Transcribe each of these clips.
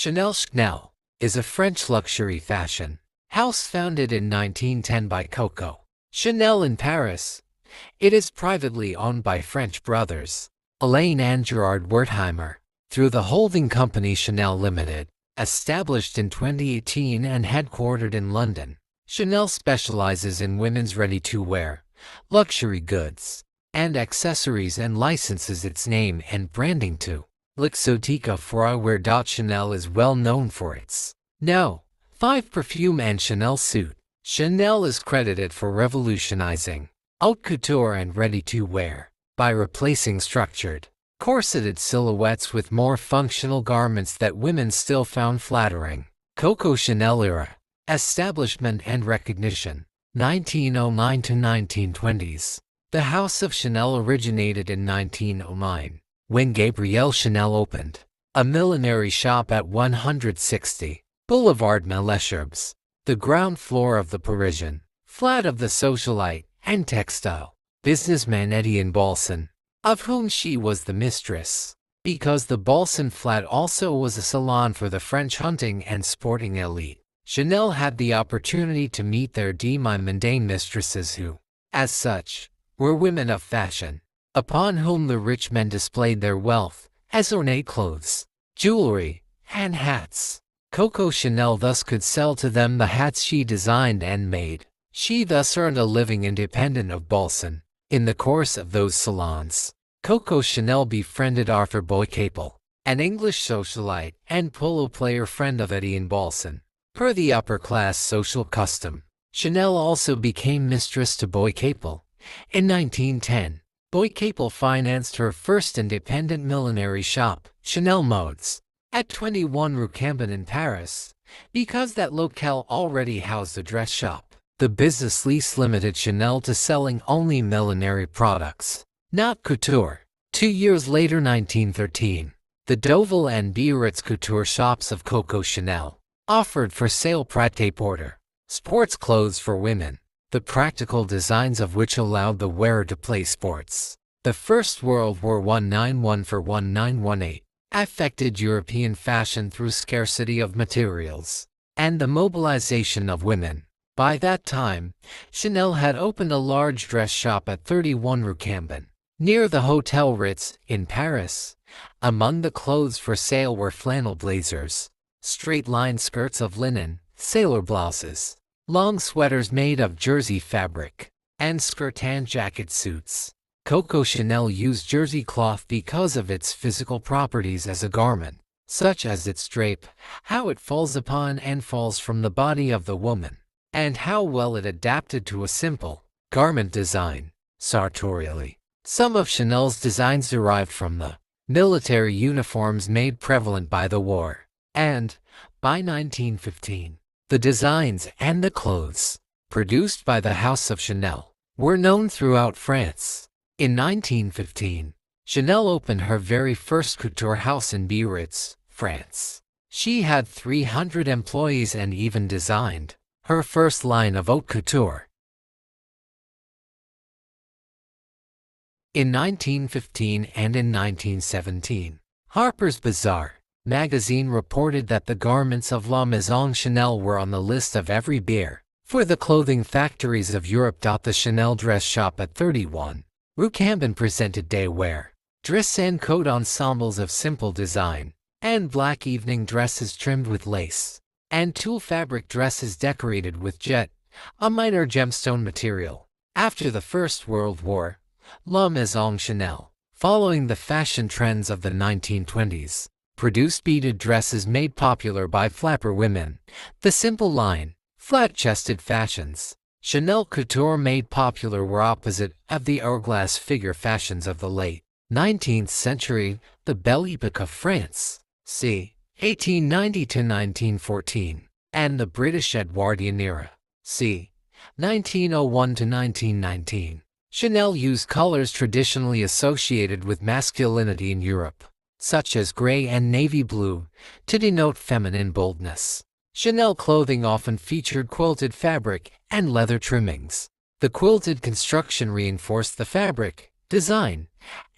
Chanel is a French luxury fashion house founded in 1910 by Coco Chanel in Paris. It is privately owned by French brothers Alain and Gerard Wertheimer through the holding company Chanel Limited, established in 2018 and headquartered in London. Chanel specializes in women's ready-to-wear, luxury goods, and accessories and licenses its name and branding to Luxottica for eyewear. Chanel is well known for its No. 5 perfume and Chanel suit. Chanel is credited for revolutionizing haute couture and ready-to-wear by replacing structured, corseted silhouettes with more functional garments that women still found flattering. Coco Chanel era, establishment and recognition, 1909 to 1920s. The House of Chanel originated in 1909, when Gabrielle Chanel opened a millinery shop at 160 Boulevard Malesherbes, the ground floor of the Parisian flat of the socialite and textile businessman Etienne Balsan, of whom she was the mistress. Because the Balsan flat also was a salon for the French hunting and sporting elite, Chanel had the opportunity to meet their demi-mondaine mistresses who, as such, were women of fashion, upon whom the rich men displayed their wealth as ornate clothes, jewelry, and hats. Coco Chanel thus could sell to them the hats she designed and made. She thus earned a living independent of Balsan. In the course of those salons, Coco Chanel befriended Arthur Boy-Capel, an English socialite and polo player friend of Etienne Balsan. Per the upper-class social custom, Chanel also became mistress to Boy-Capel. In 1910, Boy-Capel financed her first independent millinery shop, Chanel Modes, at 21 Rue Cambon in Paris. Because that locale already housed a dress shop, the business lease limited Chanel to selling only millinery products, not couture. 2 years later, 1913, the Deauville and Biarritz couture shops of Coco Chanel offered for sale prêt-à-porter, sports clothes for women, the practical designs of which allowed the wearer to play sports. The First World War 1914 for 1918 affected European fashion through scarcity of materials and the mobilization of women. By that time, Chanel had opened a large dress shop at 31 Rue Cambon, near the Hotel Ritz in Paris. Among the clothes for sale were flannel blazers, straight-line skirts of linen, sailor blouses, long sweaters made of jersey fabric, and skirt and jacket suits. Coco Chanel used jersey cloth because of its physical properties as a garment, such as its drape, how it falls upon and falls from the body of the woman, and how well it adapted to a simple garment design. Sartorially, some of Chanel's designs derived from the military uniforms made prevalent by the war, and, by 1915, the designs and the clothes produced by the House of Chanel were known throughout France. In 1915, Chanel opened her very first couture house in Biarritz, France. She had 300 employees and even designed her first line of haute couture. In 1915 and in 1917, Harper's Bazaar magazine reported that the garments of La Maison Chanel were on the list of every beer for the clothing factories of Europe. The Chanel dress shop at 31 Rue Cambon presented day wear, dress and coat ensembles of simple design, and black evening dresses trimmed with lace, and tulle fabric dresses decorated with jet, a minor gemstone material. After the First World War, La Maison Chanel, following the fashion trends of the 1920s, produced beaded dresses made popular by flapper women. The simple line, flat-chested fashions Chanel couture made popular were opposite of the hourglass figure fashions of the late 19th century, the Belle Époque of France, c. 1890 to 1914, and the British Edwardian era, c. 1901 to 1919. Chanel used colors traditionally associated with masculinity in Europe, such as gray and navy blue, to denote feminine boldness. Chanel clothing often featured quilted fabric and leather trimmings. The quilted construction reinforced the fabric, design,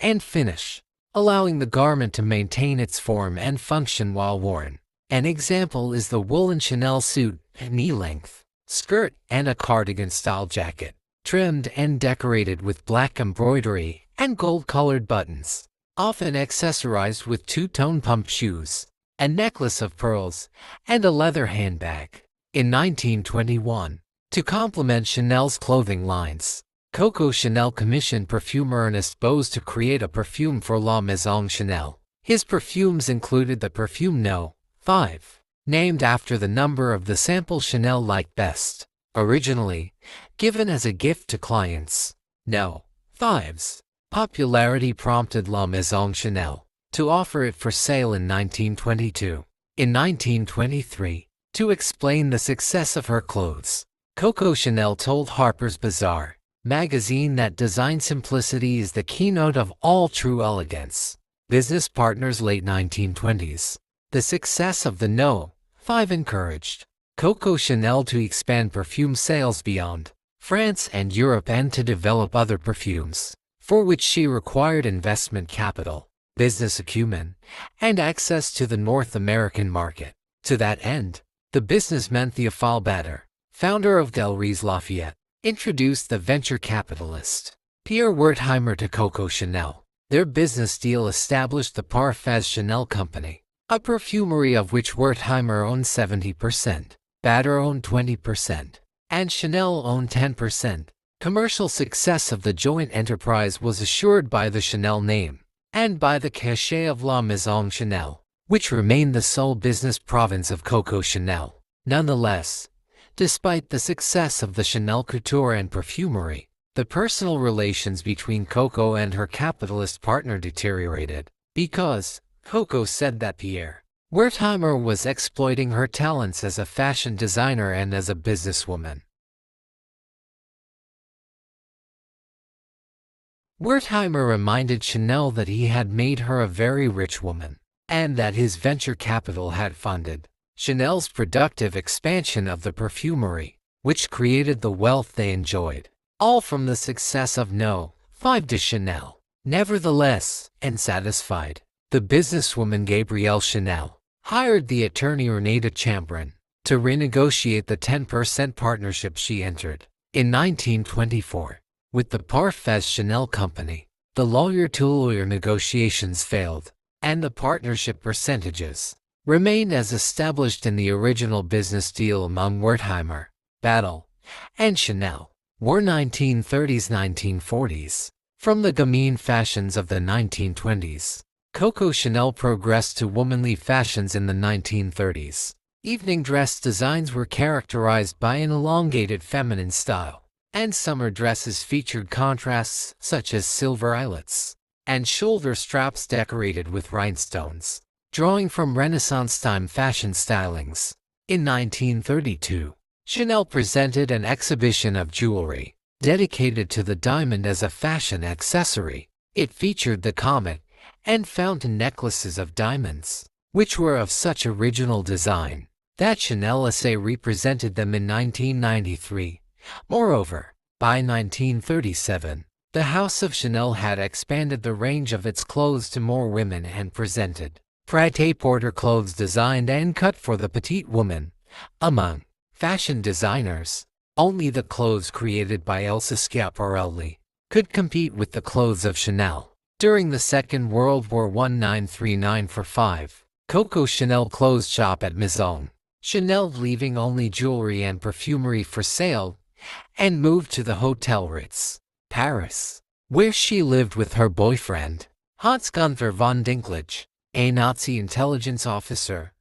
and finish, allowing the garment to maintain its form and function while worn. An example is the woolen Chanel suit, knee-length, skirt, and a cardigan-style jacket, trimmed and decorated with black embroidery and gold-colored buttons, often accessorized with two-tone pump shoes, a necklace of pearls, and a leather handbag. In 1921, to complement Chanel's clothing lines, Coco Chanel commissioned perfumer Ernest Bose to create a perfume for La Maison Chanel. His perfumes included the perfume No. 5, named after the number of the sample Chanel liked best. Originally given as a gift to clients, No. 5's popularity prompted La Maison Chanel to offer it for sale in 1922. In 1923, to explain the success of her clothes, Coco Chanel told Harper's Bazaar magazine that design simplicity is the keynote of all true elegance. Business partners late 1920s. The success of the No. 5 encouraged Coco Chanel to expand perfume sales beyond France and Europe and to develop other perfumes, for which she required investment capital, business acumen, and access to the North American market. To that end, the businessman Théophile Bader, founder of Galeries Lafayette, introduced the venture capitalist Pierre Wertheimer to Coco Chanel. Their business deal established the Parfait Chanel Company, a perfumery of which Wertheimer owned 70%, Bader owned 20%, and Chanel owned 10%. Commercial success of the joint enterprise was assured by the Chanel name and by the cachet of La Maison Chanel, which remained the sole business province of Coco Chanel. Nonetheless, despite the success of the Chanel couture and perfumery, the personal relations between Coco and her capitalist partner deteriorated, because Coco said that Pierre Wertheimer was exploiting her talents as a fashion designer and as a businesswoman. Wertheimer reminded Chanel that he had made her a very rich woman, and that his venture capital had funded Chanel's productive expansion of the perfumery, which created the wealth they enjoyed, all from the success of No. 5 de Chanel. Nevertheless, unsatisfied, the businesswoman Gabrielle Chanel hired the attorney René de Chambron to renegotiate the 10% partnership she entered. In 1924, with the Parfait Chanel Company, the lawyer-to-lawyer negotiations failed, and the partnership percentages remained as established in the original business deal among Wertheimer, Bader, and Chanel. Were 1930s-1940s. From the gamine fashions of the 1920s, Coco Chanel progressed to womanly fashions in the 1930s. Evening dress designs were characterized by an elongated feminine style, and summer dresses featured contrasts such as silver eyelets and shoulder straps decorated with rhinestones, drawing from Renaissance-time fashion stylings. In 1932, Chanel presented an exhibition of jewelry dedicated to the diamond as a fashion accessory. It featured the comet and fountain necklaces of diamonds, which were of such original design that Chanel SA represented them in 1993. Moreover, by 1937, the House of Chanel had expanded the range of its clothes to more women and presented prêt-à-porter clothes designed and cut for the petite woman. Among fashion designers, only the clothes created by Elsa Schiaparelli could compete with the clothes of Chanel. During the Second World War 1939-45, Coco Chanel closed shop at Maison Chanel, leaving only jewelry and perfumery for sale, and moved to the Hotel Ritz, Paris, where she lived with her boyfriend, Hans Gunther von Dinklage, a Nazi intelligence officer.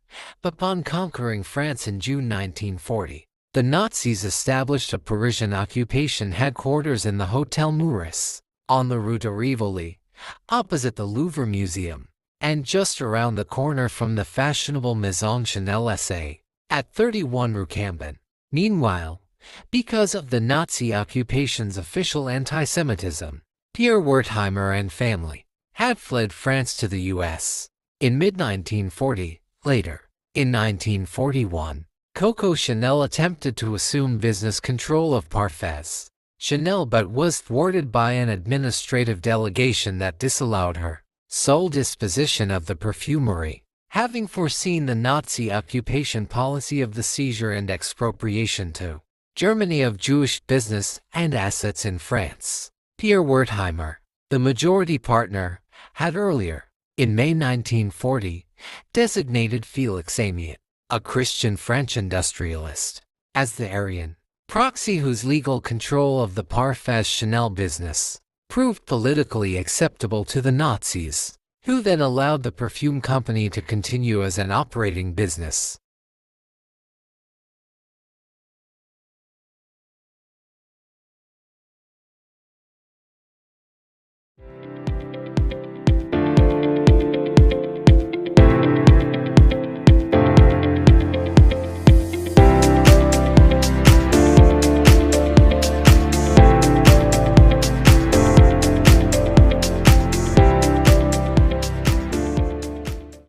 Upon conquering France in June 1940, the Nazis established a Parisian occupation headquarters in the Hotel Meurice, on the Rue de Rivoli, opposite the Louvre Museum, and just around the corner from the fashionable Maison Chanel SA, at 31 Rue Cambon. Meanwhile, because of the Nazi occupation's official anti-Semitism, Pierre Wertheimer and family had fled France to the U.S. in mid-1940. Later, in 1941, Coco Chanel attempted to assume business control of Parfait Chanel but was thwarted by an administrative delegation that disallowed her sole disposition of the perfumery. having foreseen the Nazi occupation policy of the seizure and expropriation to Germany of Jewish business and assets in France. Pierre Wertheimer, the majority partner, had earlier, in May 1940, designated Felix Amiot, a Christian French industrialist, as the Aryan proxy whose legal control of the Parfait Chanel business proved politically acceptable to the Nazis, who then allowed the perfume company to continue as an operating business.